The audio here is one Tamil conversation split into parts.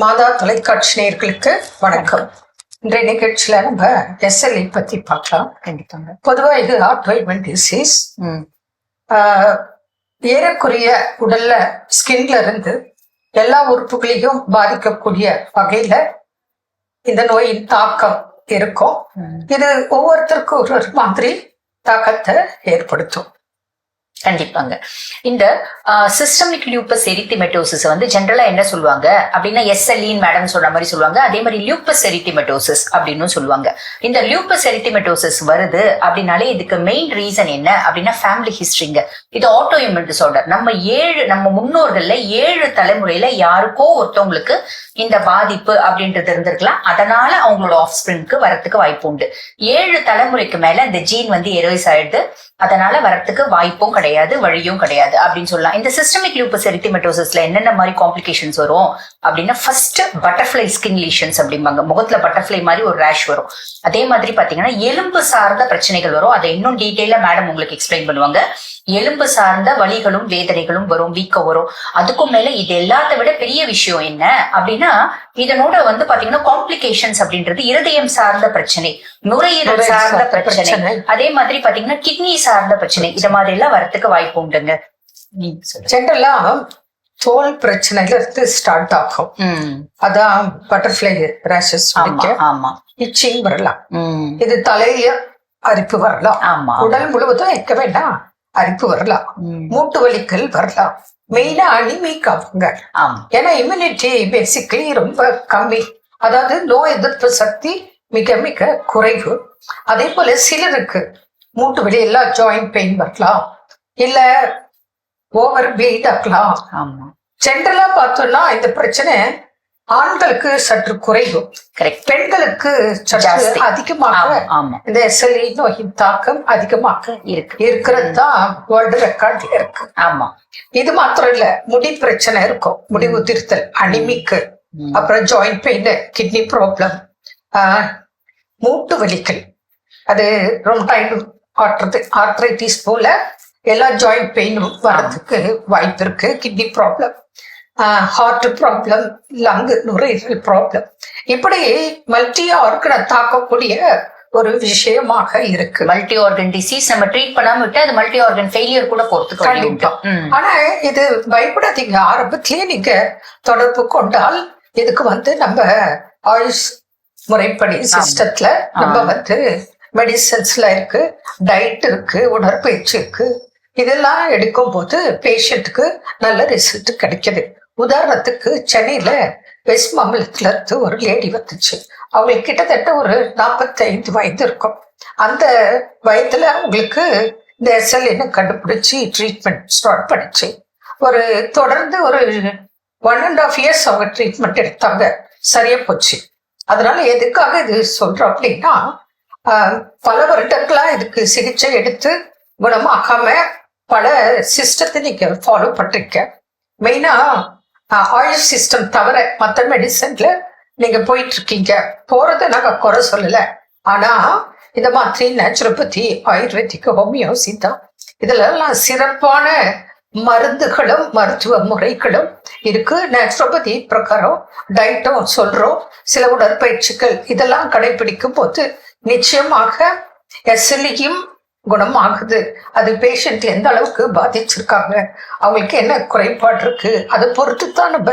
மாதா தொலைக்காட்சி நேயர்களுக்கு வணக்கம். இன்றைய நிகழ்ச்சியில நம்ம SLE பத்தி பார்க்கலாம். கண்டிப்பாங்க. பொதுவா இது ஆட்டோஇம்யூன் டிசீஸ். ஏறக்குறைய உடல்ல ஸ்கின்ல இருந்து எல்லா உறுப்புகளையும் பாதிக்கக்கூடிய வகையில இந்த நோயின் தாக்கம் இருக்கும். இது ஒவ்வொருத்தருக்கும் ஒரு மாதிரி தாக்கத்தை ஏற்படுத்தும். கண்டிப்பாங்க. இந்த சிஸ்டமிக் லூப்பஸ் எரித்திமெட்டோசிஸ் வந்து ஜென்ரலா என்ன சொல்லுவாங்க அப்படின்னா SLE மேடம் சொல்ற மாதிரி சொல்லுவாங்க. அதே மாதிரி லூப்பஸ் எரித்திமெட்டோசிஸ் அப்படின்னு சொல்லுவாங்க. இந்த லூப்பஸ் எரித்திமெட்டோசிஸ் வருது அப்படின்னாலே இதுக்கு மெயின் ரீசன் என்ன அப்படின்னா ஃபேமிலி ஹிஸ்டரிங்க. இது ஆட்டோஇம்யூன் டிசார்டர். நம்ம முன்னோர்கள்ல 7 தலைமுறையில யாருக்கோ ஒருத்தவங்களுக்கு இந்த பாதிப்பு அப்படின்றது இருந்திருக்கலாம். அதனால அவங்களோட ஆஃப்ஸ்பிரிங்க்கு வரத்துக்கு வாய்ப்பு உண்டு. 7 தலைமுறைக்கு மேல இந்த ஜீன் வந்து எரோஸ் ஆயிடுது. அதனால வரத்துக்கு வாய்ப்பும் கிடையாது, வழியும் கிடையாது அப்படின்னு சொல்லலாம். இந்த சிஸ்டமிக் லூப்பஸ் எரித்திமெட்டோசிஸ்ல என்னென்ன மாதிரி காம்ப்ளிகேஷன்ஸ் வரும் அப்படின்னா, ஃபர்ஸ்ட் பட்டர்ஃபிளை ஸ்கின் லீஷன்ஸ் அப்படிம்பாங்க. முகத்துல பட்டர்ஃபிளை மாதிரி ஒரு ரேஷ் வரும். அதே மாதிரி பாத்தீங்கன்னா எலும்பு சார்ந்த பிரச்சனைகள் வரும். அதை இன்னும் டீட்டெயிலா மேடம் உங்களுக்கு எக்ஸ்பிளைன் பண்ணுவாங்க. எலும்பு சார்ந்த வலிகளும் வேதனைகளும் வரும், வீக்கம் வரும். அதுக்கும் மேல இது எல்லாத்த விட பெரிய விஷயம் என்ன அப்படின்னா, இதனோட வந்து பாத்தீங்கன்னா காம்ப்ளிகேஷன்ஸ் அப்படின்றது இருதயம் சார்ந்த பிரச்சனை, நுரையீரல் சார்ந்த பிரச்சனை, அதே மாதிரி பாத்தீங்கன்னா கிட்னி சார்ந்த பிரச்சனை, இத மாதிரி எல்லாம் வரத்துக்கு வாய்ப்பு உண்டுங்க. ஜென்ரலா தோல் பிரச்சனைல இருந்து ஸ்டார்ட் ஆகும். அதான் பட்டர்ஃபிளை ரேஷஸ், இச்சிங் வரலாம். இது தலைய அரிப்பு வரலாம். உடல் முழுவதும் இருக்க வேண்டாம், அரிப்பு வரலாம். மூட்டு வலிகள் வரலாம். மெயினா அனிமிக் ஆகுங்க. ஏன்னா இம்யூனிட்டி பேசிக்கலி ரொம்ப கம்மி. அதாவது நோய் எதிர்ப்பு சக்தி மிக மிக குறைவு. அதே போல சிலருக்கு மூட்டு வலி எல்லாம் ஜாயிண்ட் பெயின் வரலாம், இல்ல ஓவர் வெயிட் ஆகலாம். ஜென்ரலா பார்த்தோம்னா இந்த பிரச்சனை ஆண்களுக்கு சற்று குறைவு, பெண்களுக்கு சற்று அதிகமாக இந்த SLE நோயின் தாக்கம் அதிகமாக இருக்கிறது தான் வேர்ல்டு ரெக்கார்ட் இருக்கு. இது மாத்திரம் இல்ல, முடி பிரச்சனை இருக்கும், முடி உதிர்த்தல், அனிமிக்கு, அப்புறம் ஜாயிண்ட் பெயின், கிட்னி ப்ராப்ளம், மூட்டு வலிகள், அது ரொமட்டாய்டு ஆர்த்ரைட்டிஸ் போல எல்லா ஜாயிண்ட் பெயினும் வர்றதுக்கு வாய்ப்பு இருக்கு. கிட்னி ப்ராப்ளம், ஹார்ட் ப்ராப்ளம், லங்கு, நுரையீரல் ப்ராப்ளம், இப்படி மல்டி ஆர்கனை தாக்கக்கூடிய ஒரு விஷயமாக இருக்கு. மல்டி ஆர்கன் டிசீஸ் நம்ம ட்ரீட் பண்ணாம விட்டு அது மல்டி ஆர்கன் ஃபெயிலியர் கூட போறதுக்கு கண்டிப்பா. ஆனா இது பயப்படாதீங்க. ஆரம்பத்திலேயே நீங்க தொடர்பு கொண்டால் இதுக்கு வந்து நம்ம ஆயுஷ் முறைப்படி சிஸ்டத்துல நம்ம வந்து மெடிசன்ஸ்ல இருக்கு, டயட் இருக்கு, உடற்பயிற்சி இருக்கு. இதெல்லாம் எடுக்கும் போது பேஷண்ட்டுக்கு நல்ல ரிசல்ட் கிடைக்குது. உதாரணத்துக்கு சென்னையில வெஸ்ட் மாம்பலத்துல இருந்து ஒரு லேடி வந்துச்சு. அவங்களுக்கு கிட்டத்தட்ட ஒரு 45 வயது இருக்கும். அந்த வயதுல அவங்களுக்கு இந்த SLE கண்டுபிடிச்சு ட்ரீட்மெண்ட் ஸ்டார்ட் பண்ணிச்சு. தொடர்ந்து ஒரு 1.5 years அவங்க ட்ரீட்மெண்ட் எடுத்தாங்க, சரியா போச்சு. அதனால எதுக்காக இது சொல்றோம் அப்படின்னா, பல வருடங்களா இதுக்கு சிகிச்சை எடுத்து குணமாகாம பல சிஸ்டத்தை நீங்க ஃபாலோ பண்றீங்க. மெயினா ஆயுஷ் சிஸ்டம் தவிர மற்ற மெடிசன்ல நீங்க போயிட்டு இருக்கீங்க. போறதை நாங்க குறை சொல்லல. ஆனா இந்த மாதிரி நேச்சுரோபதி, ஆயுர்வேதிக், ஹோமியோ, சித்தா, இதுல எல்லாம் சிறப்பான மருந்துகளும் மருத்துவ முறைகளும் இருக்கு. நேச்சுரோபதி பிரகாரம் டயட்டும் சொல்றோம், சில உடற்பயிற்சிகள், இதெல்லாம் கடைபிடிக்கும் போது நிச்சயமாக SLEயும் குணமாகுது. அது பேஷண்ட் எந்த அளவுக்கு பாதிச்சிருக்காங்க, அவங்களுக்கு என்ன குறைபாடு இருக்கு, அதை பொறுத்து தான் நம்ம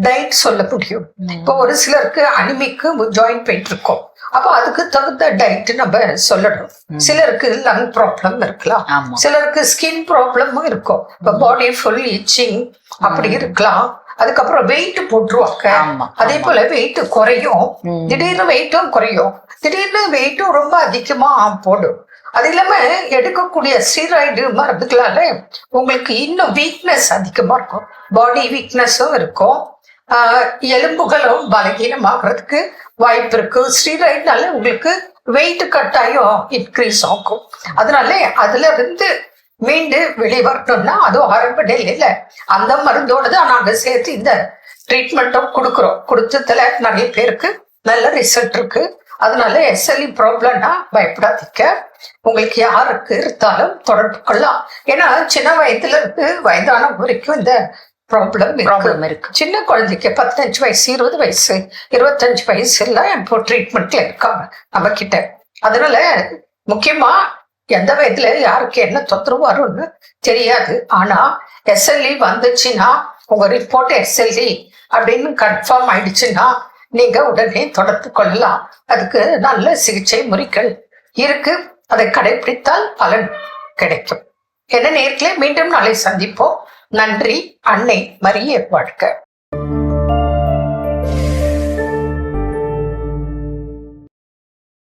டயட் சொல்ல முடியும். இப்போ ஒரு சிலருக்கு அனிமிக்கு ஜாயிண்ட் பெயின் இருக்கும், அப்போ அதுக்கு தகுந்த டயட் நம்ம சொல்லணும். சிலருக்கு லங் ப்ராப்ளம் இருக்கலாம், சிலருக்கு ஸ்கின் ப்ராப்ளமும் இருக்கும், இப்போ பாடி ஃபுல் இச்சிங் அப்படி இருக்கலாம். அதுக்கப்புறம் வெயிட் போட்டுருவாங்க. அதே போல வெயிட் குறையும், திடீர்னு வெயிட்டும் குறையும், திடீர்னு வெயிட்டும் ரொம்ப அதிகமா போடும். அது இல்லாம எடுக்கக்கூடிய ஸ்டீராய்டு மருந்துகளால உங்களுக்கு இன்னும் வீக்னஸ் அதிகமா இருக்கும், பாடி வீக்னஸும் இருக்கும், எலும்புகளும் பலகீனமாகிறதுக்கு வாய்ப்பு இருக்கு. ஸ்டீராய்டுனால உங்களுக்கு வெயிட் கட்டாயம் இன்க்ரீஸ் ஆகும். அதனால அதுல இருந்து மீண்டு வெளிவரணும்னா அது ஆரம்ப நிலையில அந்த மருந்தோட தான் நாங்க சேர்த்து இந்த ட்ரீட்மெண்ட்டும் கொடுக்குறோம். கொடுத்ததுல நிறைய பேருக்கு நல்ல ரிசல்ட் இருக்கு. அதனால SLE ப்ராப்ளம்னா பயப்படாதீங்க. உங்களுக்கு யாருக்கு இருந்தாலும் தொடர்பு கொள்ளலாம். ஏன்னா சின்ன வயதுல இருந்து வயதான வரைக்கும் இந்த ப்ராப்ளம் இருக்கு. சின்ன குழந்தைக்கு 15 வயசு 20 வயசு 25 வயசு எல்லாம் இப்போ ட்ரீட்மெண்ட்ல இருக்காங்க நம்ம கிட்ட. அதனால முக்கியமா எந்த வயதுல யாருக்கு என்ன தொந்தரவு வரும்னு தெரியாது. ஆனா எஸ்எல்இ வந்துச்சுன்னா உங்க ரிப்போர்ட் எஸ்எல்இ அப்படின்னு கன்ஃபார்ம் ஆயிடுச்சுன்னா நீங்க உடனே தொடர்பு கொள்ளலாம். அதுக்கு நல்ல சிகிச்சை முறைகள் இருக்கு. அதை கடைபிடித்தால் பலன் கிடைக்கும். என்ன நேர்களே, மீண்டும் நாளை சந்திப்போம். நன்றி. அன்னை மரியே வாழ்க.